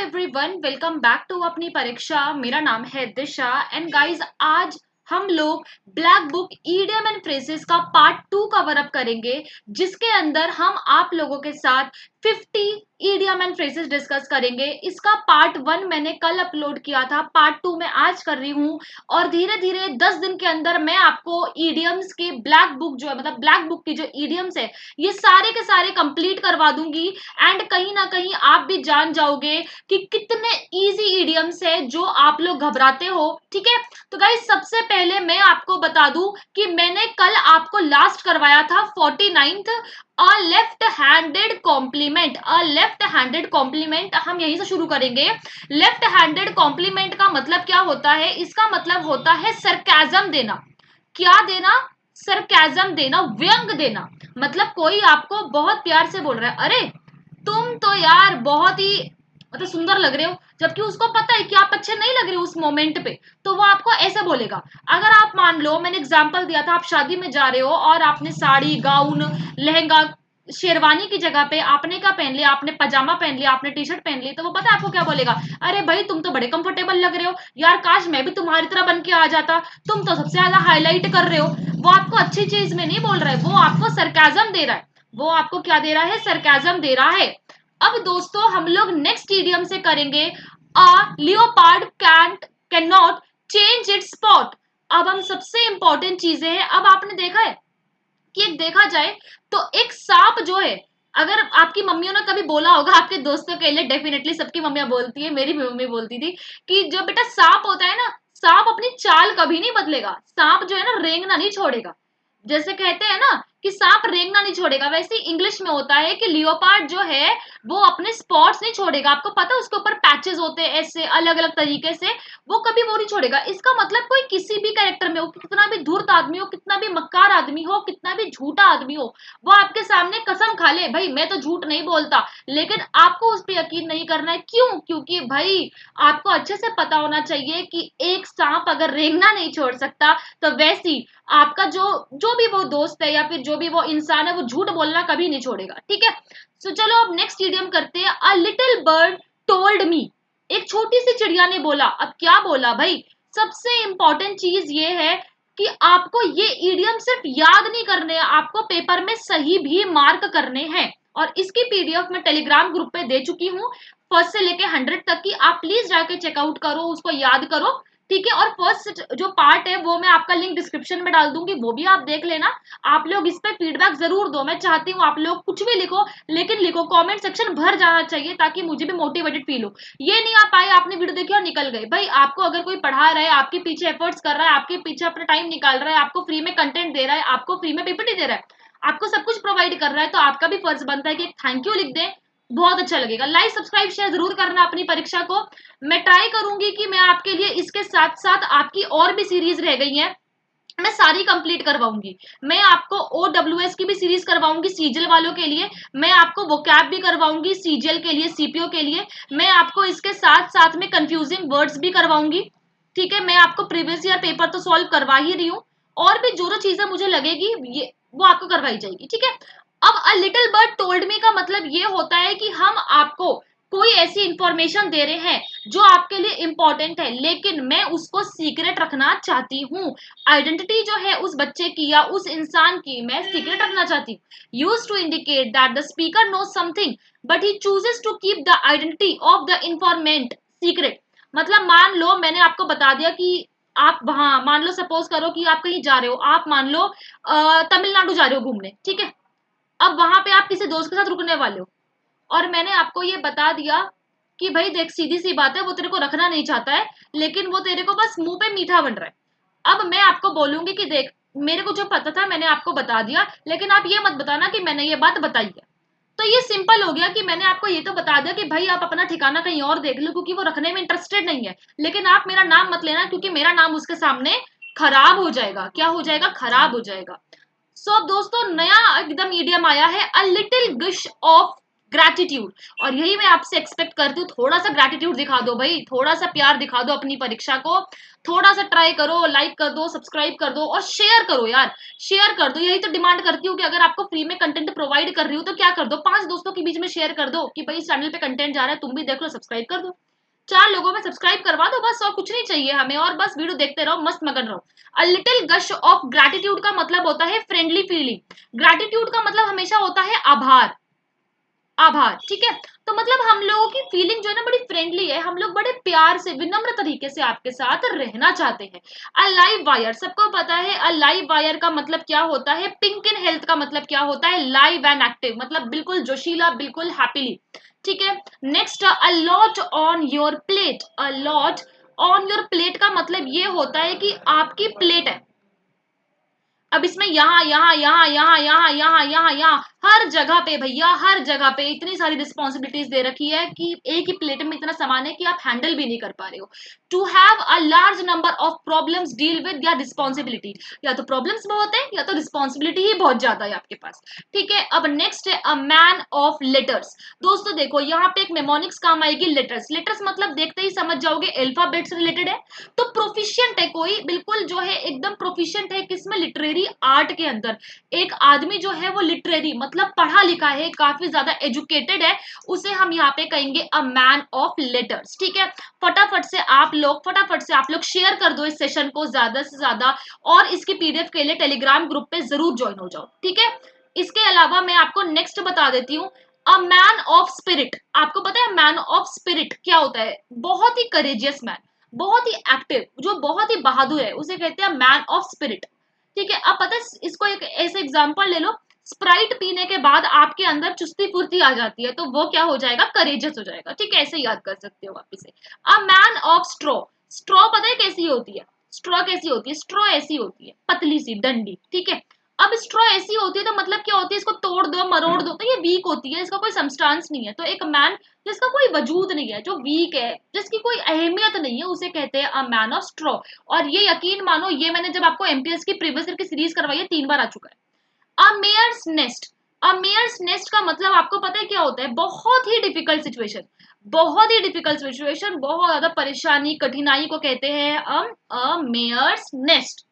Everyone, welcome back to अपनी परीक्षा। मेरा नाम है दिशा एंड गाइस, आज हम लोग black book idiom and phrases का पार्ट 2 कवर अप करेंगे, जिसके अंदर हम आप लोगों के साथ 50 ईडियम एंड फ्रेजेस डिस्कस करेंगे। इसका पार्ट 1 मैंने कल अपलोड किया था, पार्ट 2 मैं आज कर रही हूँ और धीरे धीरे 10 दिन के अंदर मैं आपको ईडियम्स के ब्लैक बुक जो है, मतलब ब्लैक बुक की जो ईडियम्स है, ये सारे के सारे कंप्लीट करवा दूंगी। एंड कहीं ना कहीं आप भी जान जाओगे कि कितने इजी इडियम्स है जो आप लोग घबराते हो। ठीक है, तो गाइस सबसे पहले मैं आपको बता दूं कि मैंने कल आपको लास्ट करवाया था 49th a left handed compliment. A left handed compliment हम यहीं से शुरू करेंगे। लेफ्ट हैंडेड कॉम्प्लीमेंट का मतलब क्या होता है? इसका मतलब होता है सरकाजम देना। क्या देना? सरकाजम देना, व्यंग देना। मतलब कोई आपको बहुत प्यार से बोल रहा है, अरे तुम तो यार बहुत ही मतलब सुंदर लग रहे हो, जबकि उसको पता है कि आप अच्छे नहीं लग रहे हो उस मोमेंट पे, तो वो आपको ऐसे बोलेगा। अगर आप मान लो, मैंने एग्जांपल दिया था, आप शादी में जा रहे हो और आपने साड़ी, गाउन, लहंगा, शेरवानी की जगह पे आपने क्या पहन लिया? आपने पजामा पहन लिया, आपने टी शर्ट पहन ली, तो वो पता है आपको क्या बोलेगा? अरे भाई तुम तो बड़े कंफर्टेबल लग रहे हो यार, काश मैं भी तुम्हारी तरह बन के आ जाता, तुम तो सबसे ज्यादा हाईलाइट कर रहे हो। वो आपको अच्छी चीज में नहीं बोल रहा है, वो आपको सरकाजम दे रहा है। वो आपको क्या दे रहा है? सरकाजम दे रहा है। अब दोस्तों हम लोग नेक्स्ट इडियम से करेंगे, a leopard can not change its spot. अब हम सबसे इंपॉर्टेंट चीजें हैं। अब आपने देखा है कि एक देखा जाए तो एक सांप जो है, अगर आपकी मम्मियों ने कभी बोला होगा आपके दोस्तों के लिए, डेफिनेटली सबकी मम्मियां बोलती है, मेरी भी मम्मी बोलती थी कि जो बेटा सांप होता है ना, सांप अपनी चाल कभी नहीं बदलेगा। सांप जो है ना, रेंगना नहीं छोड़ेगा। जैसे कहते हैं ना कि सांप रेंगना नहीं छोड़ेगा, वैसे ही इंग्लिश में होता है कि लियोपार्ड जो है वो अपने स्पॉट्स नहीं छोड़ेगा। आपको पता है उसके ऊपर पैचेस होते हैं ऐसे अलग अलग तरीके से, वो कभी वो नहीं छोड़ेगा। इसका मतलब कोई किसी भी कैरेक्टर में हो, कितना भी धूर्त आदमी हो, कितना भी मक्कार आदमी हो, कितना भी झूठा आदमी हो, वो आपके सामने कसम खा ले भाई मैं तो झूठ नहीं बोलता, लेकिन आपको उस पर यकीन नहीं करना है। क्यों? क्योंकि भाई आपको अच्छे से पता होना चाहिए कि एक सांप अगर रेंगना नहीं छोड़ सकता, तो वैसी आपका जो जो भी वो दोस्त है या फिर जो भी वो इंसान है, वो झूठ बोलना कभी नहीं छोड़ेगा। ठीक है, तो चलो अब नेक्स्ट इडियम करते हैं। A little bird told me. एक छोटी सी चिड़िया ने बोला। अब क्या बोला भाई? सबसे इंपॉर्टेंट चीज ये है कि आपको ये इडियम सिर्फ याद नहीं करने हैं, आपको पेपर में सही भी मार्क करने हैं। और इसकी पीडीएफ मैं टेलीग्राम ग्रुप पे दे चुकी हूँ, फर्स्ट से लेके 100 तक की। आप प्लीज जाके चेकआउट करो, उसको याद करो। ठीक है, और फर्स्ट जो पार्ट है वो मैं आपका लिंक डिस्क्रिप्शन में डाल दूंगी, वो भी आप देख लेना। आप लोग इस पे फीडबैक जरूर दो, मैं चाहती हूँ आप लोग कुछ भी लिखो, लेकिन लिखो, कमेंट सेक्शन भर जाना चाहिए ताकि मुझे भी मोटिवेटेड फील हो। ये नहीं आप आए, आपने वीडियो देखी और निकल गए। भाई आपको अगर कोई पढ़ा रहा है, आपके पीछे एफर्ट्स कर रहा है, आपके पीछे अपना टाइम निकाल रहा है, आपको फ्री में कंटेंट दे रहा है, आपको फ्री में पीपीटी दे रहा है, आपको सब कुछ प्रोवाइड कर रहा है, तो आपका भी फर्ज बनता है कि थैंक यू लिख दें। बहुत अच्छा लगेगा। लाइक सब्सक्राइब शेयर जरूर करना अपनी परीक्षा को। मैं ट्राई करूंगी कि मैं आपके लिए इसके साथ साथ आपकी और भी सीरीज रह गई हैं, मैं सारी कंप्लीट करवाऊंगी। मैं आपको OWS की भी सीरीज करवाऊंगी सीजीएल वालों के लिए, मैं आपको वोकैब भी करवाऊंगी सीजीएल के लिए, सीपीओ के लिए। मैं आपको इसके साथ साथ में कंफ्यूजिंग वर्ड्स भी करवाऊंगी। ठीक है, मैं आपको प्रीवियस ईयर पेपर तो सॉल्व करवा ही रही हूँ, और भी जो जो चीजें मुझे लगेगी ये वो आपको करवाई जाएगी। ठीक है, अब a little bird told me का मतलब ये होता है कि हम आपको कोई ऐसी इंफॉर्मेशन दे रहे हैं जो आपके लिए इंपॉर्टेंट है, लेकिन मैं उसको सीक्रेट रखना चाहती हूँ। आइडेंटिटी जो है उस बच्चे की या उस इंसान की मैं सीक्रेट रखना चाहती हूँ। Use to indicate that the speaker knows something but he chooses to keep the identity of the informant secret. मतलब मान लो मैंने आपको बता दिया कि आप वहां, मान लो सपोज करो कि आप कहीं जा रहे हो, आप मान लो तमिलनाडु जा रहे हो घूमने। ठीक है, अब वहां पे आप किसी दोस्त के साथ रुकने वाले हो, और मैंने आपको ये बता दिया कि भाई देख सीधी सी बात है, वो तेरे को रखना नहीं चाहता है, लेकिन वो तेरे को बस मुंह पे मीठा बन रहा है। अब मैं आपको बोलूंगी कि देख, मेरे को जो पता था मैंने आपको बता दिया, लेकिन आप ये मत बताना कि मैंने ये बात बताई है। तो ये सिंपल हो गया कि मैंने आपको ये तो बता दिया कि भाई आप अपना ठिकाना कहीं और देख लो, क्योंकि वो रखने में इंटरेस्टेड नहीं है। लेकिन आप मेरा नाम मत लेना, क्योंकि मेरा नाम उसके सामने खराब हो जाएगा। क्या हो जाएगा? खराब हो जाएगा। सो अब दोस्तों नया एकदम मीडियम आया है, अ लिटिल गुश ऑफ ग्रैटिट्यूड। और यही मैं आपसे एक्सपेक्ट करती हूँ, थोड़ा सा ग्रैटिट्यूड दिखा दो भाई, थोड़ा सा प्यार दिखा दो अपनी परीक्षा को, थोड़ा सा ट्राई करो, लाइक कर दो, सब्सक्राइब कर दो और शेयर करो यार, शेयर कर दो। यही तो डिमांड करती हूँ कि अगर आपको फ्री में कंटेंट प्रोवाइड कर रही हूँ तो क्या कर दो, 5 दोस्तों के बीच में शेयर कर दो कि भाई इस चैनल पे कंटेंट जा रहा है, तुम भी देख लो, सब्सक्राइब कर दो, 4 लोगों में सब्सक्राइब करवा दो बस, और कुछ नहीं चाहिए हमें, और बस वीडियो देखते रहो, मस्त मगन रहो। अ लिटिल गश ऑफ ग्रैटिट्यूड का मतलब होता है फ्रेंडली फीलिंग। ग्रैटिट्यूड का मतलब हमेशा होता है आभार, आभार, ठीक है। तो मतलब हम लोगों की फीलिंग जो है ना बड़ी फ्रेंडली है, हम लोग बड़े प्यार से विनम्र तरीके से आपके साथ रहना चाहते हैं। अ लाइव वायर, सबको पता है अ लाइव वायर का मतलब क्या होता है, पिंक इन हेल्थ का मतलब क्या होता है, लाइव एंड एक्टिव, मतलब बिल्कुल जोशीला, बिल्कुल हैप्पीली, ठीक है। Next, a lot on your plate. A lot on your plate का मतलब ये होता है कि आपकी प्लेट है, अब इसमें यहाँ यहाँ यहाँ यहाँ यहाँ यहाँ यहाँ यहाँ हर जगह पे भैया, हर जगह पे इतनी सारी रिस्पॉन्सिबिलिटीज दे रखी है कि एक ही प्लेट में इतना सामान है कि आप हैंडल भी नहीं कर पा रहे हो। To have a large number of problems deal with या रिस्पॉन्सिबिलिटी, या तो प्रॉब्लम्स बहुत है या तो रिस्पॉन्सिबिलिटी ही बहुत ज्यादा है आपके पास, ठीक है। अब नेक्स्ट है अ मैन ऑफ लेटर्स। दोस्तों देखो यहाँ पे एक मेमोनिक्स काम आएगी, लेटर्स, लेटर्स मतलब देखते ही समझ जाओगे अल्फाबेट से रिलेटेड है। तो प्रोफिशिएंट है कोई, बिल्कुल जो है एकदम प्रोफिशिएंट है किसमें, लिटरेरी आर्ट के अंदर। एक आदमी जो है वो लिटरेरी मतलब पढ़ा लिखा है, काफी ज्यादा एजुकेटेड है, उसे हम यहाँ पे कहेंगे अ मैन ऑफ लेटर्स, ठीक है। फटाफट से आप लोग शेयर कर दो इस सेशन को ज्यादा से ज्यादा, और इसकी पीडीएफ के लिए टेलीग्राम ग्रुप पे जरूर ज्वाइन हो जाओ, ठीक है। इसके अलावा मैं आपको नेक्स्ट बता देती हूँ, अ मैन ऑफ स्पिरिट। आपको पता है मैन ऑफ स्पिरिट क्या होता है, बहुत ही करेजियस मैन, बहुत ही एक्टिव, जो बहुत ही बहादुर है, उसे कहते हैं मैन ऑफ स्पिरिट, ठीक है। अब पता है इसको एक ऐसे एग्जांपल ले लो, स्प्राइट पीने के बाद आपके अंदर चुस्ती फुर्ती आ जाती है, तो वो क्या हो जाएगा, करेजियस हो जाएगा, ठीक है, ऐसे याद कर सकते हो वापिस से। A man of straw. Straw पता है कैसी होती है, स्ट्रॉ कैसी होती है, स्ट्रॉ ऐसी होती है, पतली सी डंडी, ठीक है। अब स्ट्रॉ ऐसी होती है तो मतलब क्या होती है, इसको तोड़ दो मरोड़ दो तो ये वीक होती है, इसका कोई सबस्टांस नहीं है। तो एक मैन जिसका कोई वजूद नहीं है, जो वीक है, जिसकी कोई अहमियत नहीं है, उसे कहते हैं अ मैन ऑफ स्ट्रॉ। और ये यकीन मानो, ये मैंने जब आपको एमपीएस की प्रीवियस ईयर की सीरीज करवाई है 3 बार आ चुका है। अ मेयर्स नेस्ट। अ मेयर्स नेस्ट का मतलब आपको पता है क्या होता है, बहुत ही डिफिकल्ट सिचुएशन, बहुत ही डिफिकल्ट सिचुएशन, बहुत ज्यादा परेशानी कठिनाई को कहते हैं अ मेयर्स नेस्ट।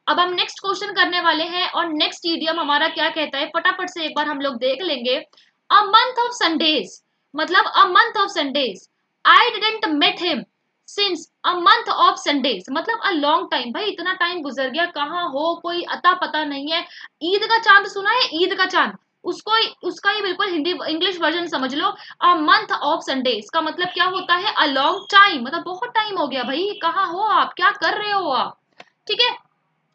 अब हम नेक्स्ट क्वेश्चन करने वाले हैं, और नेक्स्ट ईडियम हमारा क्या कहता है, फटाफट से एक बार हम लोग देख लेंगे। अ मंथ ऑफ संडेज, मतलब a month of Sundays, I didn't met him since a month of Sundays, मतलब अ लॉन्ग टाइम, भाई इतना टाइम गुजर गया, कहाँ हो, कोई अता पता नहीं है। ईद का चांद सुना है, ईद का चांद, उसको उसका ही बिल्कुल हिंदी इंग्लिश वर्जन समझ लो। अ मंथ ऑफ संडेज का मतलब क्या होता है, अ लॉन्ग टाइम, मतलब बहुत टाइम हो गया भाई, कहाँ हो आप, क्या कर रहे हो आप, ठीक है।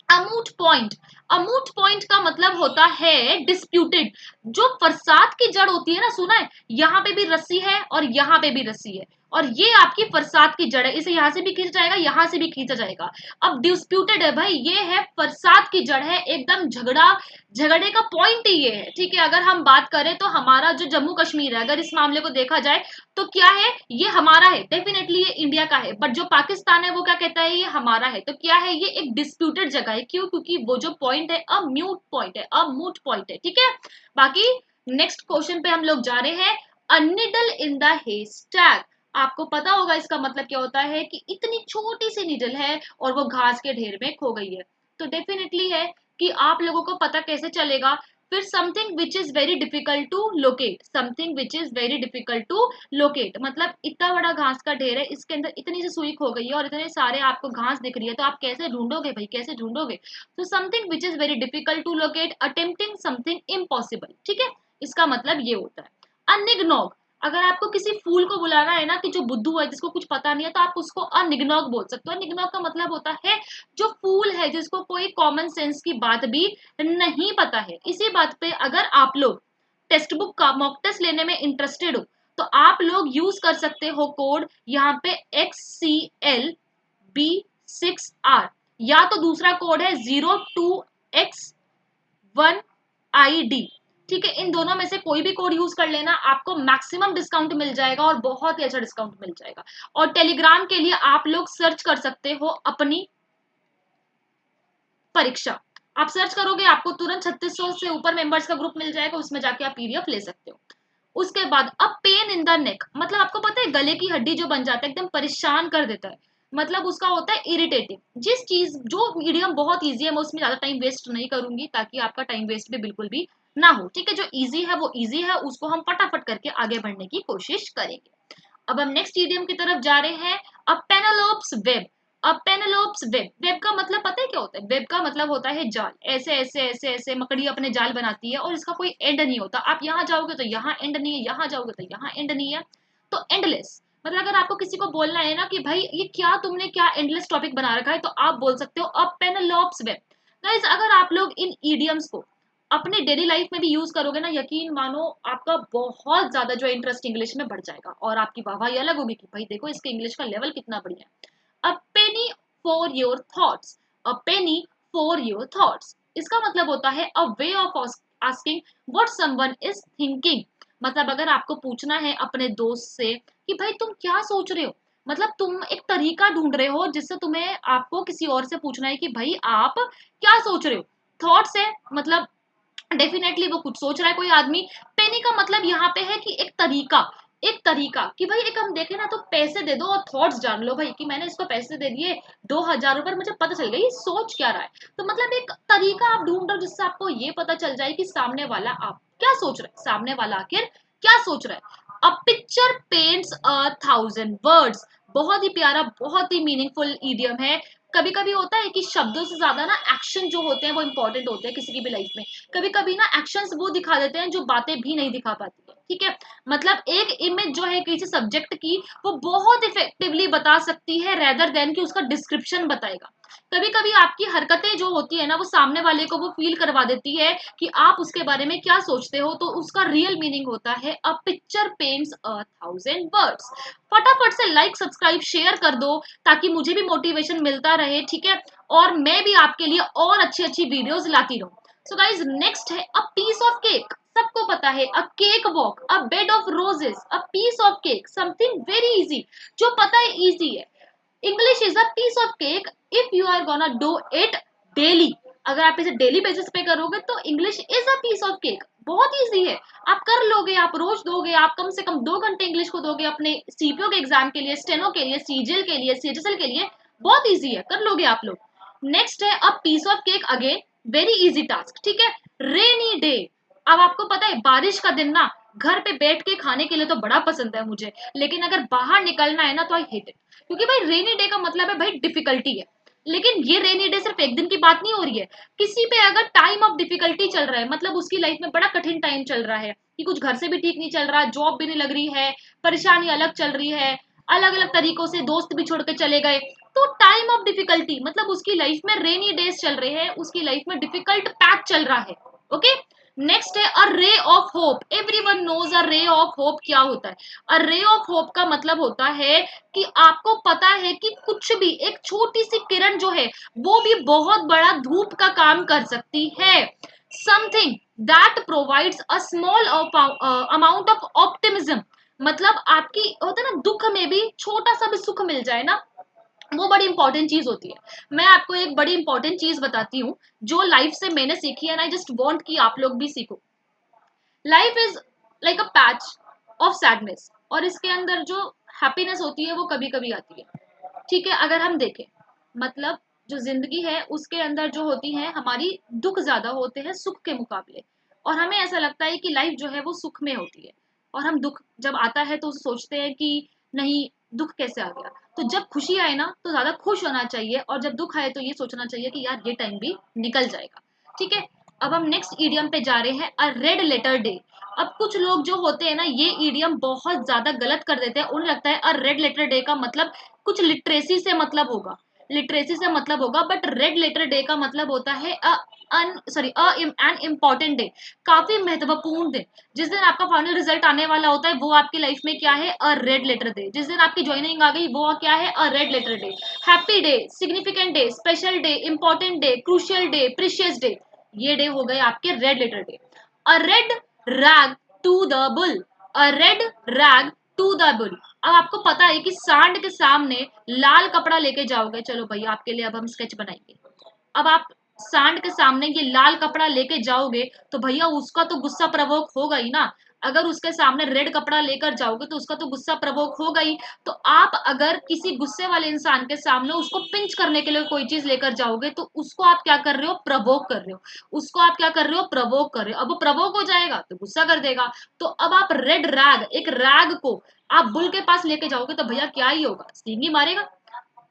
अमूट पॉइंट। अमूट पॉइंट का मतलब होता है डिस्प्यूटेड, जो फरसाद की जड़ होती है ना, सुना है, यहाँ पे भी रस्सी है और यहाँ पे भी रस्सी है, और ये आपकी फरसाद की जड़ है, इसे यहाँ से भी खींचा जाएगा, यहाँ से भी खींचा जाएगा। अब डिस्प्यूटेड है भाई, ये है फरसाद की जड़ है, एकदम झगड़ा, झगड़े का पॉइंट ही ये है, ठीक है। अगर हम बात करें तो हमारा जो जम्मू कश्मीर है, अगर इस मामले को देखा जाए तो क्या है, ये हमारा है, डेफिनेटली ये इंडिया का है, बट जो पाकिस्तान है वो क्या कहता है, ये हमारा है। तो क्या है, ये एक डिस्प्यूटेड जगह है, क्यों, क्योंकि वो जो पॉइंट है अम्यूट पॉइंट है, अमूट पॉइंट है, ठीक है। बाकी नेक्स्ट क्वेश्चन पे हम लोग जा रहे हैं, अ निडल इन द हेस्टैक। आपको पता होगा इसका मतलब क्या होता है, कि इतनी छोटी सी निडल है और वो घास के ढेर में खो गई है। तो डेफिनेटली है कि आप लोगों को पता कैसे चलेगा। फिर something which is very difficult to locate, something which is very difficult to locate, मतलब इतना बड़ा घास का ढेर है, इसके अंदर इतनी सी सुई खो गई है और इतने सारे आपको घास दिख रही है, तो आप कैसे ढूंढोगे भाई, कैसे ढूंढोगे। तो something which is very difficult to locate, attempting something impossible, ठीक है, इसका मतलब ये होता है। अनिग्नोग, अगर आपको किसी फूल को बुलाना है ना, कि जो बुद्धू है, जिसको कुछ पता नहीं है, तो आप उसको अनिग्नोग बोल सकते हो। अनिग्नोग का मतलब होता है जो फूल है, जिसको कोई कॉमन सेंस की बात भी नहीं पता है। इसी बात पे अगर आप लोग टेक्स्ट बुक का मॉक टेस्ट लेने में इंटरेस्टेड हो, तो आप लोग यूज कर सकते हो कोड यहाँ पे XCLB6R, या तो दूसरा कोड है 02X1ID, ठीक है। इन दोनों में से कोई भी कोड यूज कर लेना, आपको मैक्सिमम डिस्काउंट मिल जाएगा, और बहुत ही अच्छा डिस्काउंट मिल जाएगा। और टेलीग्राम के लिए आप लोग सर्च कर सकते हो अपनी परीक्षा, आप सर्च करोगे आपको तुरंत 3600 से ऊपर मेंबर्स का ग्रुप मिल जाएगा, उसमें जाके आप पीडीएफ ले सकते हो। उसके बाद अ पेन इन द नेक, मतलब आपको पता है गले की हड्डी जो बन जाता है एकदम परेशान कर देता है, मतलब उसका होता है इरिटेटिंग। जिस चीज जो मीडियम बहुत इजी है मैं उसमें ज्यादा टाइम वेस्ट नहीं करूंगी ताकि आपका टाइम वेस्ट भी बिल्कुल भी ना हो, ठीक है। जो इजी है वो इजी है, उसको हम फटाफट करके आगे बढ़ने की कोशिश करेंगे। अब हम नेक्स्ट ईडियम की तरफ जा रहे हैं, अ पेनेलोप्स वेब। अब पेनेलोप्स वेब, वेब का मतलब पता है क्या होता है? वेब का मतलब होता है जाल। ऐसे ऐसे ऐसे ऐसे मकड़ी अपने जाल बनाती है और इसका कोई एंड नहीं होता। आप यहाँ जाओगे तो यहाँ एंड नहीं है, यहाँ जाओगे तो यहाँ एंड नहीं है, तो एंडलेस। मतलब अगर आपको किसी को बोलना है ना कि भाई ये क्या तुमने क्या एंडलेस टॉपिक बना रखा है, तो आप बोल सकते हो अ पेनेलोप्स वेब। गाइस अगर आप लोग इन ईडियम्स को अपने डेली लाइफ में भी यूज करोगे ना, यकीन मानो आपका बहुत ज्यादा जो इंटरेस्ट इंग्लिश में बढ़ जाएगा और आपकी वाहवाही अलग होगी कि भाई देखो इसके इंग्लिश का लेवल कितना बढ़िया है। A penny for your thoughts, a penny for your thoughts, इसका मतलब होता है a way of asking what someone is thinking. मतलब अगर आपको पूछना है अपने दोस्त से कि भाई तुम क्या सोच रहे हो, मतलब तुम एक तरीका ढूंढ रहे हो जिससे तुम्हें आपको किसी और से पूछना है कि भाई आप क्या सोच रहे हो। थॉट्स है मतलब डेफिनेटली वो कुछ सोच रहा है कोई आदमी। पेनी का मतलब यहाँ पे है कि एक तरीका, एक तरीका कि भाई एक हम देखे ना तो पैसे दे दो और थॉट्स जान लो भाई कि मैंने इसको पैसे दे दिए 2,000 रुपए, मुझे पता चल गया ये सोच क्या रहा है। तो मतलब एक तरीका आप ढूंढ रहे हो जिससे आपको ये पता चल जाए कि सामने वाला आप क्या सोच रहा है, सामने वाला आखिर क्या सोच रहा है। अ पिक्चर पेंट्स 1,000 वर्ड्स, बहुत ही प्यारा बहुत ही मीनिंगफुल ईडियम है। कभी कभी होता है कि शब्दों से ज्यादा ना एक्शन जो होते हैं वो इंपॉर्टेंट होते हैं किसी की भी लाइफ में। कभी कभी ना एक्शंस वो दिखा देते हैं जो बातें भी नहीं दिखा पाती है, ठीक है। मतलब एक इमेज जो है किसी सब्जेक्ट की वो बहुत इफेक्टिवली बता सकती है रेदर देन कि उसका डिस्क्रिप्शन बताएगा। कभी कभी आपकी हरकतें जो होती है ना वो सामने वाले को वो फील करवा देती है कि आप उसके बारे में क्या सोचते हो, तो उसका रियल मीनिंग होता है अ पिक्चर पेंट्स 1,000 वर्ड्स। फटाफट से लाइक सब्सक्राइब शेयर कर दो ताकि मुझे भी मोटिवेशन मिलता रहे, ठीक है, और मैं भी आपके लिए और अच्छी अच्छी वीडियोस लाती रहूं। सो गाइज नेक्स्ट है अ पीस ऑफ केक। सबको पता है a cake walk, a bed of roses, a piece of cake, something very easy, जो पता है इजी है। English is a piece of cake if you are gonna do it daily. अगर आप इसे डेली बेसिस पे करोगे तो English is a piece of cake, बहुत इजी है। आप कर लोगे, आप रोज दोगे, आप कम से कम 2 घंटे इंग्लिश को दोगे अपने सीपीओ के एग्जाम के लिए, स्टेनो के लिए, सीजीएल के लिए, सीएचएसएल के लिए, बहुत इजी है, कर लोगे आप लोग। नेक्स्ट है a piece of cake, again very easy task, ठीक है। रेनी डे, अब आपको पता है बारिश का दिन ना घर पे बैठ के खाने के लिए तो बड़ा पसंद है मुझे, लेकिन अगर बाहर निकलना है ना तो आई हेट इट, क्योंकि भाई रेनी डे का मतलब है भाई डिफिकल्टी है। लेकिन ये रेनी डे सिर्फ एक दिन की बात नहीं हो रही है, किसी पे अगर टाइम ऑफ डिफिकल्टी चल रहा है, मतलब उसकी लाइफ में बड़ा कठिन टाइम चल रहा है कि कुछ घर से भी ठीक नहीं चल रहा, जॉब भी नहीं लग रही है, परेशानी अलग चल रही है, अलग अलग तरीकों से दोस्त भी छोड़ के चले गए, तो टाइम ऑफ डिफिकल्टी मतलब उसकी लाइफ में रेनी डेज चल रहे हैं, उसकी लाइफ में डिफिकल्ट पैथ चल रहा है। ओके, नेक्स्ट है a ray of hope. Everyone knows a ray of hope क्या होता है। अ रे ऑफ होप का मतलब होता है कि आपको पता है कि कुछ भी एक छोटी सी किरण जो है वो भी बहुत बड़ा धूप का काम कर सकती है। Something that provides a small amount of optimism, मतलब आपकी होता है ना दुख में भी छोटा सा भी सुख मिल जाए ना, वो बड़ी इंपॉर्टेंट चीज होती है। मैं आपको एक बड़ी इंपॉर्टेंट चीज बताती हूँ जो लाइफ से मैंने सीखी है, एंड आई जस्ट वांट कि आप लोग भी सीखो। Life is like a patch of sadness, और इसके अंदर जो हैप्पीनेस होती है वो कभी कभी आती है, ठीक है। अगर हम देखें मतलब जो जिंदगी है उसके अंदर जो होती है हमारी दुख ज्यादा होते हैं सुख के मुकाबले, और हमें ऐसा लगता है कि लाइफ जो है वो सुख में होती है, और हम दुख जब आता है तो सोचते हैं कि नहीं दुख कैसे आ गया। तो जब खुशी आए ना तो ज्यादा खुश होना चाहिए, और जब दुख आए तो ये सोचना चाहिए कि यार ये टाइम भी निकल जाएगा, ठीक है। अब हम नेक्स्ट ईडियम पे जा रहे हैं, अ रेड लेटर डे। अब कुछ लोग जो होते हैं ना ये ईडियम बहुत ज्यादा गलत कर देते हैं, उन्हें लगता है अ रेड लेटर डे का मतलब कुछ लिटरेसी से मतलब होगा, लिटरेसी से मतलब होगा, बट रेड लेटर डे का मतलब होता है एन इम्पॉर्टेंट डे, काफी महत्वपूर्ण दिन। जिस दिन आपका फाइनल रिजल्ट आने वाला होता है वो आपकी लाइफ में क्या है, अ रेड लेटर डे। जिस दिन आपकी ज्वाइनिंग आ गई वो क्या है, a red letter day. Happy day, significant day, special day, important day, crucial day, precious day, ये डे हो गए आपके red letter day. A red rag to the bull, a red rag to the bull. अब आपको पता है कि सांड के सामने लाल कपड़ा लेके जाओगे, चलो भैया आपके लिए अब हम स्केच बनाएंगे। अब आप सांड के सामने ये लाल कपड़ा लेके जाओगे तो भैया उसका तो गुस्सा प्रवोक होगा ही ना। अगर उसके सामने रेड कपड़ा लेकर जाओगे तो उसका तो गुस्सा प्रवोक होगा ही। तो आप अगर किसी गुस्से वाले इंसान के सामने उसको पिंच करने के लिए कोई चीज लेकर जाओगे तो उसको आप क्या कर रहे हो, प्रवोक कर रहे हो। उसको आप क्या कर रहे हो, प्रवोक कर रहे हो। अब वो प्रवोक हो जाएगा तो गुस्सा कर देगा। तो अब आप रेड रैग, एक रैग को आप बुल के पास लेके जाओगे तो भैया क्या ही होगा, सींग ही मारेगा।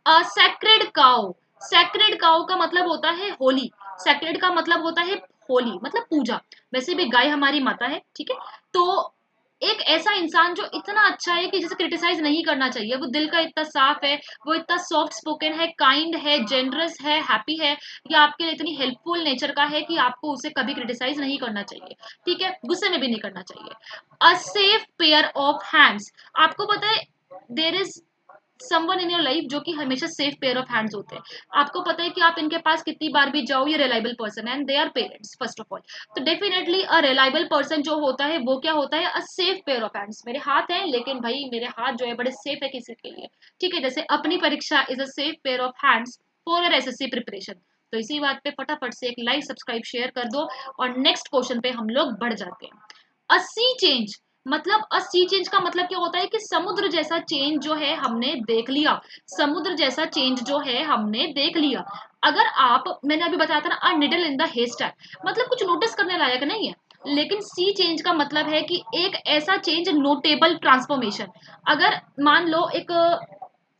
सैक्रेड काउ, सैक्रेड काउ का मतलब होता है होली। सैक्रेड का मतलब होता है होली, मतलब पूजा। वैसे भी गाय हमारी माता है, ठीक है। तो एक ऐसा इंसान जो इतना अच्छा है कि जिसे क्रिटिसाइज नहीं करना चाहिए, वो दिल का इतना साफ है, वो इतना सॉफ्ट स्पोकन है, काइंड है, जेनरस है, हैप्पी है, या आपके लिए इतनी हेल्पफुल नेचर का है कि आपको उसे कभी क्रिटिसाइज नहीं करना चाहिए, ठीक है, गुस्से में भी नहीं करना चाहिए। अ सेफ पेयर ऑफ हैंड्स, आपको पता है there is someone in your life जो कि हमेशा सेफ पेयर ऑफ हैंड्स होते हैं। आपको पता है कि आप इनके पास कितनी बार भी जाओ, ये रिलायबल पर्सन है and they are parents first of all. तो डेफिनेटली अ रिलायबल पर्सन जो होता है वो क्या होता है, a safe pair of hands. मेरे हाथ हैं लेकिन भाई मेरे हाथ जो है बड़े सेफ है किसी के लिए, ठीक है। जैसे अपनी परीक्षा is a safe pair of hands for your SSC preparation. तो इसी बात पे फटाफट से एक लाइक सब्सक्राइब शेयर कर दो और नेक्स्ट क्वेश्चन पे हम लोग बढ़ जाते हैं। अ सी चेंज, मतलब अ सी चेंज का मतलब क्या होता है कि समुद्र जैसा चेंज जो है हमने देख लिया। समुद्र जैसा चेंज जो है हमने देख लिया। अगर आप, मैंने अभी बताया था ना, अ निडल इन द हेस्टैक, मतलब कुछ नोटिस करने लायक नहीं है। लेकिन सी चेंज का मतलब है कि एक ऐसा चेंज, नोटेबल ट्रांसफॉर्मेशन। अगर मान लो एक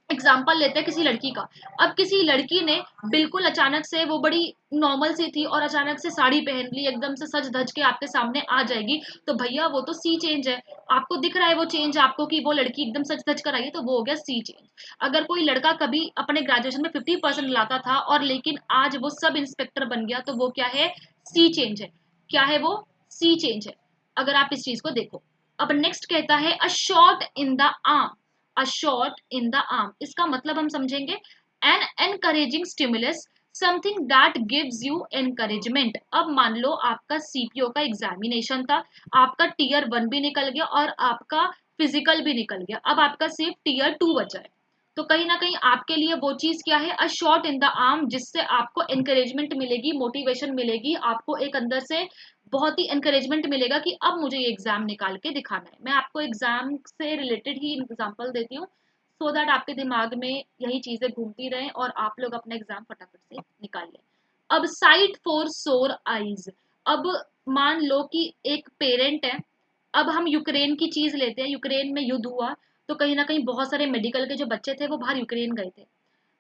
एग्जाम्पल लेते हैं किसी लड़की का। अब किसी लड़की ने बिल्कुल अचानक से, वो बड़ी नॉर्मल सी थी और अचानक से साड़ी पहन ली, एकदम से सज धज के आपके सामने आ जाएगी, तो भैया वो तो सी चेंज है। आपको दिख रहा है वो चेंज आपको कि वो लड़की एकदम सज धज कर आई है, तो वो हो गया सी चेंज। अगर कोई लड़का कभी अपने ग्रेजुएशन में 50% लाता था और लेकिन आज वो सब इंस्पेक्टर बन गया, तो वो क्या है, सी चेंज है। क्या है वो, सी चेंज है। अगर आप इस चीज को देखो। अब नेक्स्ट कहता है a shot in the arm, a shot in the arm, इसका मतलब हम समझेंगे an encouraging stimulus, something that gives you encouragement. अब मान लो आपका सीपीओ का एग्जामिनेशन था, आपका टीयर 1 भी निकल गया और आपका फिजिकल भी निकल गया, अब आपका सिर्फ टीयर 2 बचा है। तो कहीं ना कहीं आपके लिए वो चीज क्या है, a shot in the arm, जिससे आपको एनकरेजमेंट मिलेगी, मोटिवेशन मिलेगी, आपको एक अंदर से बहुत ही एनकरेजमेंट मिलेगा कि अब मुझे ये एग्जाम निकाल के दिखाना है। मैं आपको एग्जाम से रिलेटेड ही एग्जाम्पल देती हूँ सो दैट आपके दिमाग में यही चीजें घूमती रहें और आप लोग अपना एग्जाम फटाफट से निकाल लें। अब साइट फॉर सोर आईज, अब मान लो कि एक पेरेंट है। अब हम यूक्रेन की चीज लेते हैं, यूक्रेन में युद्ध हुआ, तो कहीं ना कहीं बहुत सारे मेडिकल के जो बच्चे थे वो बाहर यूक्रेन गए थे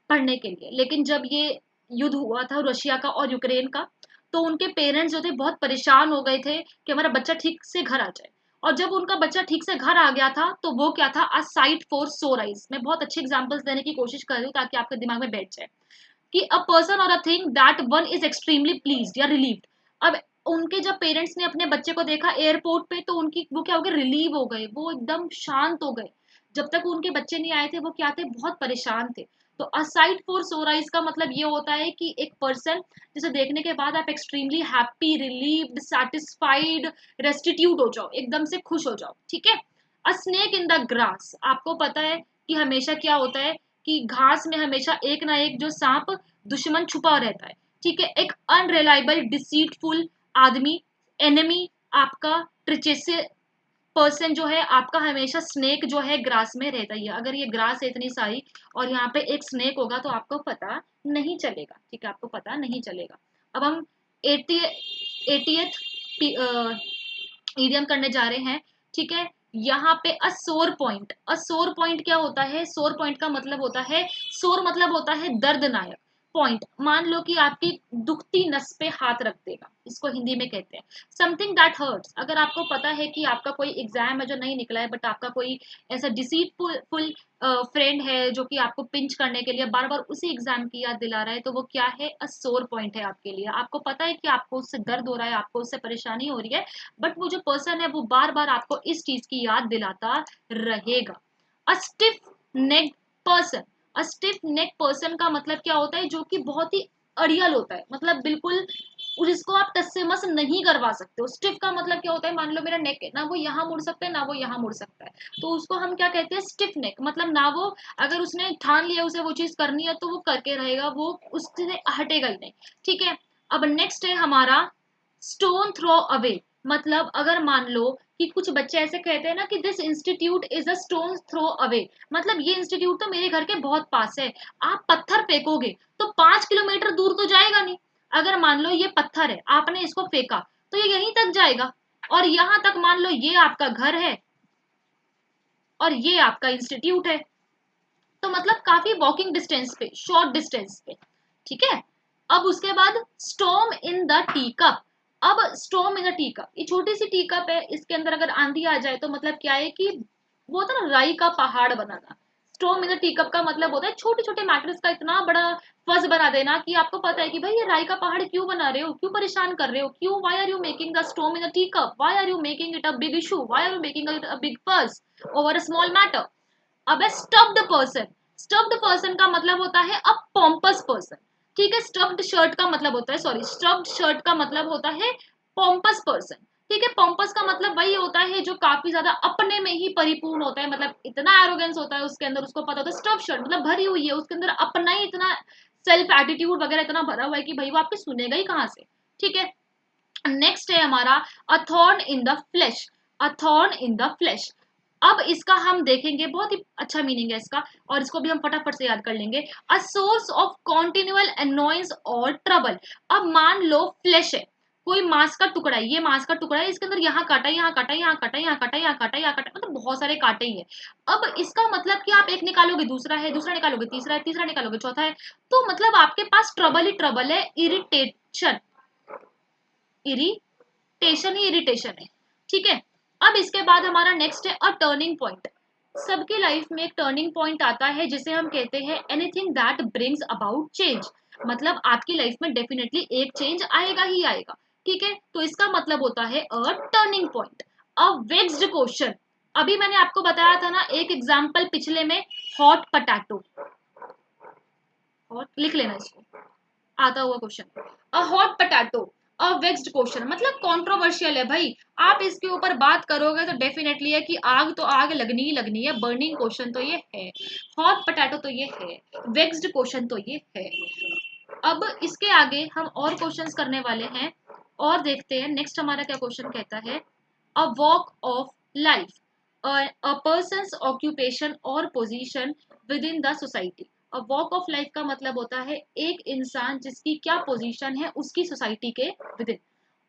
पढ़ने के लिए। लेकिन जब ये युद्ध हुआ था रशिया का और यूक्रेन का, तो उनके पेरेंट्स जो थे बहुत परेशान हो गए थे कि हमारा बच्चा ठीक से घर आ जाए। और जब उनका बच्चा ठीक से घर आ गया था तो वो क्या था, अ साइट फॉर सोर आइज। मैं बहुत अच्छे एग्जांपल्स देने की कोशिश कर रही हूँ ताकि आपके दिमाग में बैठ जाए कि अ पर्सन और a thing that one is extremely pleased या रिलीव्ड। अब उनके जब पेरेंट्स ने अपने बच्चे को देखा एयरपोर्ट पे, तो उनकी वो क्या हो गए, रिलीव हो गए, वो एकदम शांत हो गए। जब तक उनके बच्चे नहीं आए थे वो क्या थे, बहुत परेशान थे। तो असाइड फॉर सोराइज का मतलब ये होता है कि एक पर्सन जिसे देखने के बाद आप एक्सट्रीमली हैप्पी, रिलीव्ड, सेटिस्फाइड, रेस्टिट्यूट हो जाओ, एकदम से खुश हो जाओ, ठीक है। अ स्नेक इन द ग्रास, आपको पता है कि हमेशा क्या होता है कि घास में हमेशा एक ना एक जो सांप दुश्मन छुपा रहता है, ठीक है। एक अनरिलायबल डिसीटफुल आदमी, एनिमी, आपका ट्रिचेसे पर्सन जो है आपका, हमेशा स्नेक जो है ग्रास में रहता ही है। अगर ये ग्रास है इतनी सारी और यहाँ पे एक स्नेक होगा तो आपको पता नहीं चलेगा, ठीक है, आपको पता नहीं चलेगा। अब हम 80 80th ईडियम करने जा रहे हैं, ठीक है। यहाँ पे अ सोर पॉइंट, अ सोर पॉइंट क्या होता है, सोर पॉइंट का मतलब होता है, सोर मतलब होता है दर्दनायक। पॉइंट, मान लो कि आपकी दुखती नस पे हाथ रख देगा, इसको हिंदी में कहते हैं समथिंग दैट हर्ट्स। अगर आपको पता है कि आपका कोई एग्जाम है जो नहीं निकला है, बट आपका कोई ऐसा डिसीटफुल फ्रेंड है जो कि आपको पिंच करने के लिए बार बार उसी एग्जाम की याद दिला रहा है, तो वो क्या है, अ सोर पॉइंट है आपके लिए। आपको पता है कि आपको उससे दर्द हो रहा है, आपको उससे परेशानी हो रही है, बट वो जो पर्सन है वो बार बार आपको इस चीज की याद दिलाता रहेगा। अ स्टिफ नेक पर्सन, अ स्टिफ नेक पर्सन का मतलब क्या होता है, जो कि बहुत ही अड़ियल होता है, मतलब बिल्कुल जिसको आप टस से मस नहीं करवा सकते हो। स्टिफ का मतलब क्या होता है, मान लो मेरा नेक है ना, वो यहाँ मुड़ सकता है ना वो यहाँ मुड़ सकता है, तो उसको हम क्या कहते हैं, स्टिफ नेक। मतलब ना वो, अगर उसने ठान लिया उसे वो चीज करनी है तो वो करके रहेगा, वो उससे हटेगा ही नहीं, ठीक है। अब नेक्स्ट है हमारा स्टोन थ्रो अवे, मतलब अगर मान लो कि कुछ बच्चे ऐसे कहते हैं ना कि this institute is a stone throw away, मतलब ये इंस्टीट्यूट तो मेरे घर के बहुत पास है। आप पत्थर फेंकोगे तो 5 किलोमीटर दूर तो जाएगा नहीं। अगर मान लो ये पत्थर है, आपने इसको फेंका तो ये यहीं तक जाएगा, और यहां तक मान लो ये आपका घर है और ये आपका इंस्टीट्यूट है, तो मतलब काफी वॉकिंग डिस्टेंस पे, शॉर्ट डिस्टेंस पे। ठीक है। अब उसके बाद storm in the tea cup. अब storm in the tea cup, ये छोटी सी टी कप है, इसके अंदर अगर आंधी आ जाए तो मतलब क्या है कि वो होता है ना राई का पहाड़ बनाना। Storm in the tea cup का मतलब होता है छोटे छोटे मैटर्स का इतना बड़ा फस बना देना कि आपको पता है कि भाई ये राई का पहाड़ क्यों बना रहे हो, क्यों परेशान कर रहे हो, क्यों, why are you making the storm in the tea cup, why are you making it a big issue, why are you making it a big fuss over a small matter. अब है स्टफ्ड पर्सन। स्टफ्ड पर्सन का मतलब होता है अ pompous person. ठीक है। Stuffed shirt का मतलब होता है, सॉरी, स्टफ्ड शर्ट का मतलब होता है पॉम्पस पर्सन। ठीक है। पॉम्पस का मतलब वही होता है जो काफी ज्यादा अपने में ही परिपूर्ण होता है, मतलब इतना एरोगेंस होता है उसके अंदर, उसको पता होता है स्टफ शर्ट मतलब भरी हुई है, उसके अंदर अपना ही इतना सेल्फ एटीट्यूड वगैरह इतना भरा हुआ है कि भाई वो आपकी सुनेगा ही कहाँ से। ठीक है। नेक्स्ट है हमारा अ thorn in the flash. A thorn in the flash. अब इसका हम देखेंगे, बहुत ही अच्छा मीनिंग है इसका, और इसको भी हम फटाफट से याद कर लेंगे। A source of continual annoyance और ट्रबल। अब मान लो फ्लैश है, कोई मांस का टुकड़ा है, ये मांस का टुकड़ा है, इसके अंदर यहाँ काटा, यहाँ काटा, यहाँ काटा, यहाँ काटा, यहाँ काटा, यहाँ काटा, मतलब बहुत सारे काटे ही है। अब इसका मतलब कि आप एक निकालोगे दूसरा है, दूसरा निकालोगे तीसरा है, तीसरा निकालोगे चौथा है, तो मतलब आपके पास ट्रबल ही ट्रबल है, इरिटेशन, इरिटेशन ही इरिटेशन है। ठीक है। अब इसके बाद हमारा नेक्स्ट है अ टर्निंग पॉइंट। सबकी लाइफ में एक टर्निंग पॉइंट आता है जिसे हम कहते हैं anything that brings about change. मतलब आपकी लाइफ में डेफिनेटली एक चेंज आएगा ही आएगा। ठीक है। तो इसका मतलब होता है a turning point. A vexed question. अभी मैंने आपको बताया था ना एक एग्जाम्पल पिछले में, हॉट पटैटो, और लिख लेना इसको, आता हुआ question, a hot potato, a vexed question, मतलब कंट्रोवर्शियल है भाई। आप इसके ऊपर बात करोगे तो डेफिनेटली है कि आग तो आग लगनी ही लगनी है, बर्निंग क्वेश्चन तो ये है, हॉट पटैटो तो ये है, वेक्स्ड क्वेश्चन तो ये है। अब इसके आगे हम और क्वेश्चंस करने वाले हैं, और देखते हैं नेक्स्ट हमारा क्या क्वेश्चन कहता है। A walk of life, a person's occupation और position within the society। अब वॉक ऑफ लाइफ का मतलब होता है एक इंसान जिसकी क्या पोजीशन है उसकी सोसाइटी के विद इन,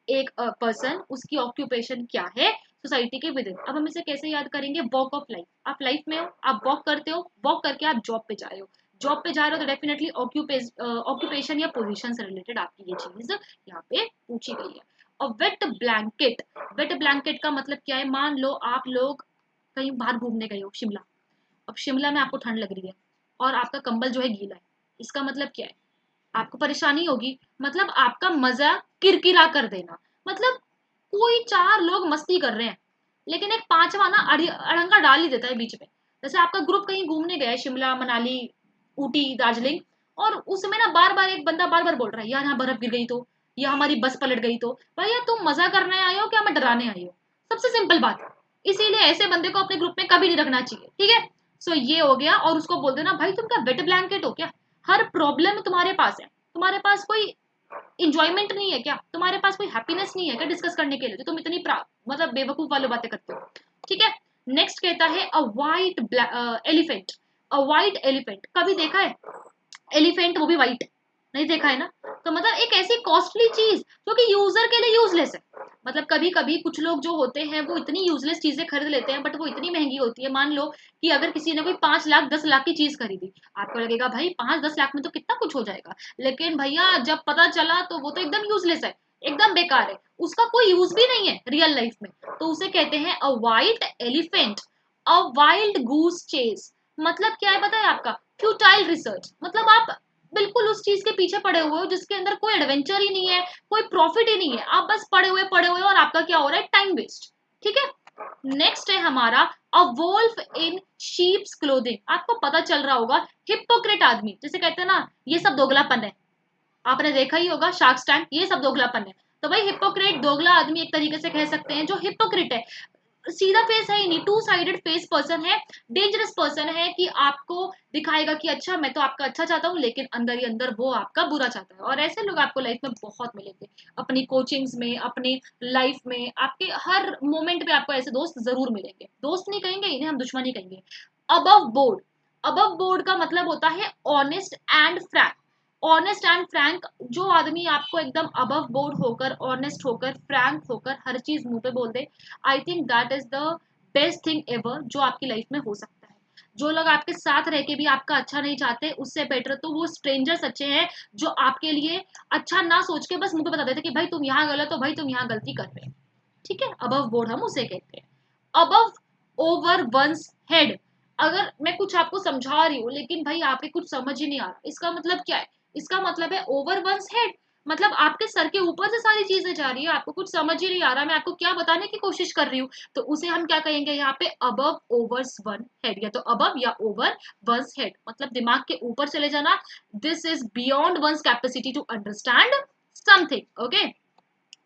एक पर्सन उसकी ऑक्यूपेशन क्या है सोसाइटी के विद इन। अब हम इसे कैसे याद करेंगे, वॉक ऑफ लाइफ, आप लाइफ में हो, आप वॉक करते हो, वॉक करके आप जॉब पे जा रहे हो, जॉब पे जा रहे हो तो डेफिनेटली ऑक्यूपेशन या पोजीशन से रिलेटेड आपकी ये चीज यहाँ पे पूछी गई है। और वेट ब्लैंकेट, वेट ब्लैंकेट का मतलब क्या है, मान लो आप लोग कहीं बाहर घूमने गए हो, शिमला, अब शिमला में आपको ठंड लग रही है और आपका कंबल जो है गीला है, इसका मतलब क्या है, आपको परेशानी होगी, मतलब आपका मजा किरकिरा कर देना। मतलब कोई चार लोग मस्ती कर रहे हैं लेकिन एक पांचवा ना अड़ंगा डाल ही देता है बीच में। जैसे आपका ग्रुप कहीं घूमने गया है, शिमला, मनाली, ऊटी, दार्जिलिंग, और उसमें ना बार बार एक बंदा बार बार बोल रहा है यार यहाँ बर्फ गिर गई तो, या हमारी बस पलट गई तो, भैया तुम मजा करने आए हो क्या, मैं डराने आई हो, सबसे सिंपल बात। इसीलिए ऐसे बंदे को अपने ग्रुप में कभी नहीं रखना चाहिए। ठीक है। सो ये हो गया, और उसको बोल देना भाई तुम क्या वेट ब्लैंकेट हो क्या, हर प्रॉब्लम तुम्हारे पास है, तुम्हारे पास कोई इंजॉयमेंट नहीं है क्या, तुम्हारे पास कोई हैप्पीनेस नहीं है क्या डिस्कस करने के लिए, तो तुम इतनी मतलब बेवकूफ वाली बातें करते हो। ठीक है। नेक्स्ट कहता है अ वाइट एलिफेंट। अ वाइट एलिफेंट कभी देखा है, एलिफेंट वो भी वाइट, नहीं देखा है ना। तो मतलब एक ऐसी कॉस्टली चीज जो कि यूजर के लिए यूजलेस है। मतलब कभी कभी कुछ लोग जो होते हैं वो इतनी यूजलेस चीजें खरीद लेते हैं, बट वो इतनी महंगी होती है। मान लो कि अगर किसी ने कोई 5 लाख 10 लाख की चीज खरीदी, आपको लगेगा भाई 5-10 लाख में तो कितना कुछ हो जाएगा, लेकिन भैया जब पता चला तो वो तो एकदम यूजलेस है, एकदम बेकार है, उसका कोई यूज भी नहीं है रियल लाइफ में। तो उसे कहते हैं a white elephant. A wild goose chase, मतलब क्या है पता है आपका, फ्यूटाइल रिसर्च, मतलब आप बिल्कुल उस चीज के पीछे पड़े हुए हो जिसके अंदर कोई एडवेंचर ही नहीं है, कोई प्रॉफिट ही नहीं है, आप बस पड़े हुए और आपका क्या हो रहा है, टाइम वेस्ट। ठीक है। नेक्स्ट है हमारा अ वोल्फ इन शीप्स क्लोथिंग। आपको पता चल रहा होगा हिपोक्रेट आदमी, जैसे कहते हैं ना ये सब दोगलापन है, आपने देखा ही होगा शार्क टैंक, ये सब दोगलापन है। तो भाई हिपोक्रेट दोगला आदमी एक तरीके से कह सकते हैं, जो हिपोक्रेट है, सीधा फेस है ही नहीं, टू साइडेड फेस पर्सन है, डेंजरस पर्सन है कि आपको दिखाएगा कि अच्छा मैं तो आपका अच्छा चाहता हूँ, लेकिन अंदर ही अंदर वो आपका बुरा चाहता है। और ऐसे लोग आपको लाइफ में बहुत मिलेंगे, अपनी कोचिंग्स में, अपनी लाइफ में, आपके हर मोमेंट पे आपको ऐसे दोस्त जरूर मिलेंगे। दोस्त नहीं कहेंगे इन्हें, हम दुश्मनी कहेंगे। अबव बोर्ड, अबव बोर्ड का मतलब होता है honest and frank. Honest and frank, जो आदमी आपको एकदम अबव बोर्ड होकर, ऑनेस्ट होकर, फ्रैंक होकर हर चीज मुंह पे बोल दे, I think that is the best thing ever जो आपकी लाइफ में हो सकता है। जो लोग आपके साथ रह के भी आपका अच्छा नहीं चाहते, उससे बेटर तो वो स्ट्रेंजर्स अच्छे हैं जो आपके लिए अच्छा ना सोच के बस मुंह पे बता देते कि भाई तुम यहाँ गलत हो, भाई तुम यहाँ गलती कर रहे हो। ठीक है, अबव बोर्ड हम उसे कहते हैं। अबव ओवर वंस हेड, अगर मैं कुछ आपको समझा रही हूँ लेकिन भाई आपके कुछ समझ ही नहीं आ रहा, इसका मतलब क्या है? इसका मतलब है ओवर वंस हेड, मतलब आपके सर के ऊपर से सारी चीजें जा रही है, आपको कुछ समझ ही नहीं आ रहा मैं आपको क्या बताने की कोशिश कर रही हूँ, तो उसे हम क्या कहेंगे यहाँ पे? अबव ओवर्स वन हेड, या तो अबव या ओवर वंस हेड, मतलब दिमाग के ऊपर चले जाना। This is beyond one's capacity to understand something. Okay,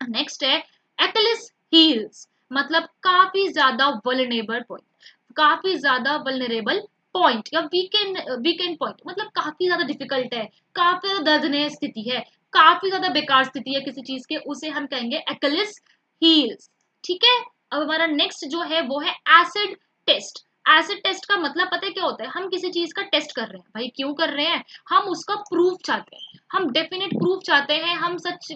next है एक्लिस हील्स, मतलब काफी ज्यादा वल्नरेबल पॉइंट, काफी ज्यादा वल्नरेबल पॉइंट, या वीकेंड वीकेंड पॉइंट, मतलब काफी ज्यादा डिफिकल्ट है, काफी ज्यादा दर्दनाक स्थिति है, काफी ज्यादा बेकार स्थिति है किसी चीज के, उसे हम कहेंगे एक्लिस हील्स। ठीक है, अब हमारा नेक्स्ट जो है वो है एसिड टेस्ट। एसिड टेस्ट का मतलब पता है क्या होता है? हम किसी चीज का टेस्ट कर रहे हैं, भाई क्यों कर रहे हैं? हम उसका प्रूफ चाहते हैं, हम डेफिनेट प्रूफ चाहते हैं, हम सच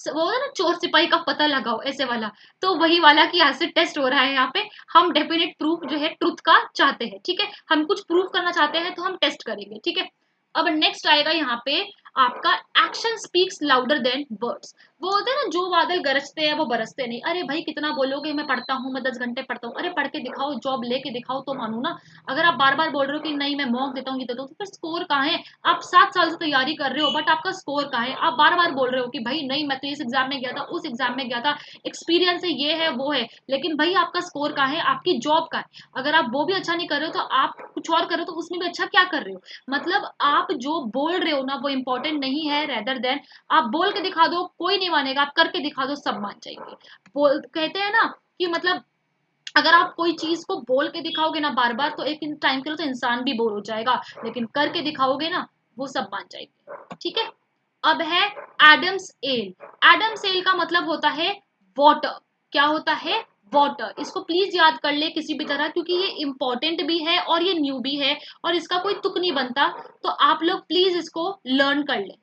वो है ना, चोर सिपाही का पता लगाओ ऐसे वाला, तो वही वाला कि एसिड टेस्ट हो रहा है यहाँ पे। हम डेफिनेट प्रूफ जो है ट्रुथ का चाहते हैं, ठीक है, हम कुछ प्रूफ करना चाहते हैं तो हम टेस्ट करेंगे। ठीक है, अब नेक्स्ट आएगा यहाँ पे आपका action speaks louder than words. वो होते हैं ना, जो बादल गरजते हैं वो बरसते नहीं। अरे भाई कितना बोलोगे मैं पढ़ता हूँ, मैं 10 घंटे पढ़ता हूँ, अरे पढ़ के दिखाओ, जॉब लेके दिखाओ तो मानू ना। अगर आप बार बार बोल रहे हो कि नहीं मैं मॉक देता हूँ, ये देता हूँ, तो फिर स्कोर कहाँ है? आप 7 साल से तैयारी कर रहे हो बट आपका स्कोर कहाँ है? आप बार बार बोल रहे हो कि भाई नहीं मैं तो इस एग्जाम में गया था, उस एग्जाम में गया था, एक्सपीरियंस है, ये है वो है, लेकिन भाई आपका स्कोर कहाँ है? आपकी जॉब का है। अगर आप वो भी अच्छा नहीं कर रहे हो तो आप कुछ और करो, तो उसमें भी अच्छा क्या कर रहे हो? मतलब आप जो बोल रहे हो ना वो इंपॉर्टेंट नहीं है, रेदर देन आप बोल के दिखा दो, कोई नहीं मानेगा, आप करके दिखा दो, सब मान जाएंगे। बोल कहते हैं ना कि मतलब अगर आप कोई चीज को बोल के दिखाओगे ना बार बार, तो एक टाइम के लिए तो इंसान भी बोर हो जाएगा, लेकिन करके दिखाओगे ना, वो सब मान जाएंगे। ठीक है, अब है एडम्स एल। एडम्स एल का मतलब होता है वाटर। क्या होता है? वाटर। इसको प्लीज याद कर ले किसी भी तरह, क्योंकि ये इंपॉर्टेंट भी है और ये न्यू भी है और इसका कोई तुक नहीं बनता, तो आप लोग प्लीज इसको लर्न कर ले।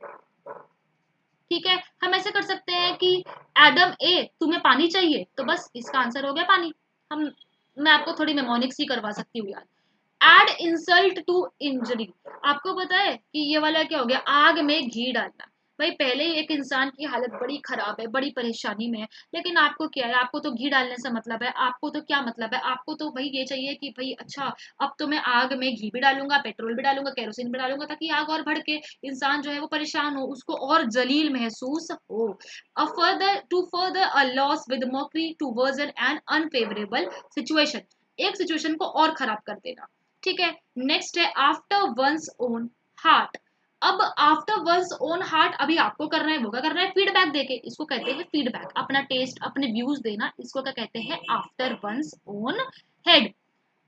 ठीक है, हम ऐसे कर सकते हैं कि एडम ए तुम्हें पानी चाहिए, तो बस इसका आंसर हो गया पानी। हम मैं आपको थोड़ी मेमोनिक्स ही करवा सकती हूँ यार। एड इंसल्ट टू इंजरी, आपको पता है कि ये वाला क्या हो गया? आग में घी डालना। भाई पहले ही एक इंसान की हालत बड़ी खराब है, बड़ी परेशानी में है, लेकिन आपको क्या है? आपको तो घी डालने से मतलब है, आपको तो क्या मतलब है? आपको तो भाई ये चाहिए कि भाई अच्छा अब तो मैं आग में घी भी डालूंगा, पेट्रोल भी डालूंगा, केरोसिन भी डालूंगा, ताकि आग और भड़के, इंसान जो है वो परेशान हो, उसको और जलील महसूस हो। Further a loss with mockery towards an unfavourable situation, एक सिचुएशन को और खराब कर देना। ठीक है, नेक्स्ट है आफ्टर वंस ओन हार्ट। अब आफ्टर वंस ओन हार्ट अभी आपको करना है, वो क्या करना है? फीडबैक देके, इसको कहते हैं फीडबैक, अपना टेस्ट, अपने व्यूज देना, इसको क्या कहते हैं? After one's own head.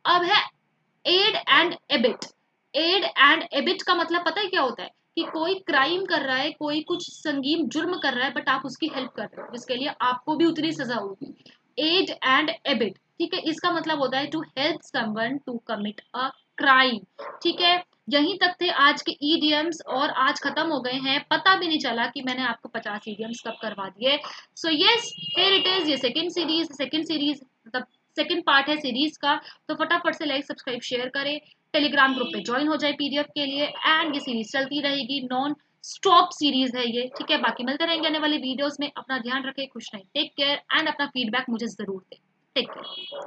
अब है aid and abet. Aid and abet का मतलब पता है क्या होता है? कि कोई क्राइम कर रहा है, कोई कुछ संगीन जुर्म कर रहा है, बट आप उसकी हेल्प कर रहे हो, जिसके लिए आपको भी उतनी सजा होगी। एड एंड एबिट, ठीक है, इसका मतलब होता है to help someone to commit a crime. ठीक है, यहीं तक थे आज के ईडियम्स, और आज खत्म हो गए हैं, पता भी नहीं चला कि मैंने आपको 50 ईडियम्स कब करवा दिए। So yes, here it is, ये सेकंड सीरीज मतलब सेकंड पार्ट है सीरीज का। तो फटाफट से लाइक सब्सक्राइब शेयर करें, टेलीग्राम ग्रुप पे ज्वाइन हो जाए पीडीएफ के लिए, एंड ये सीरीज चलती रहेगी, नॉन स्टॉप सीरीज है ये। ठीक है, बाकी मिलते रहेंगे आने वाले वीडियोस में, अपना ध्यान रखें, खुश रहें, टेक केयर, एंड अपना फीडबैक मुझे जरूर दें। Take care.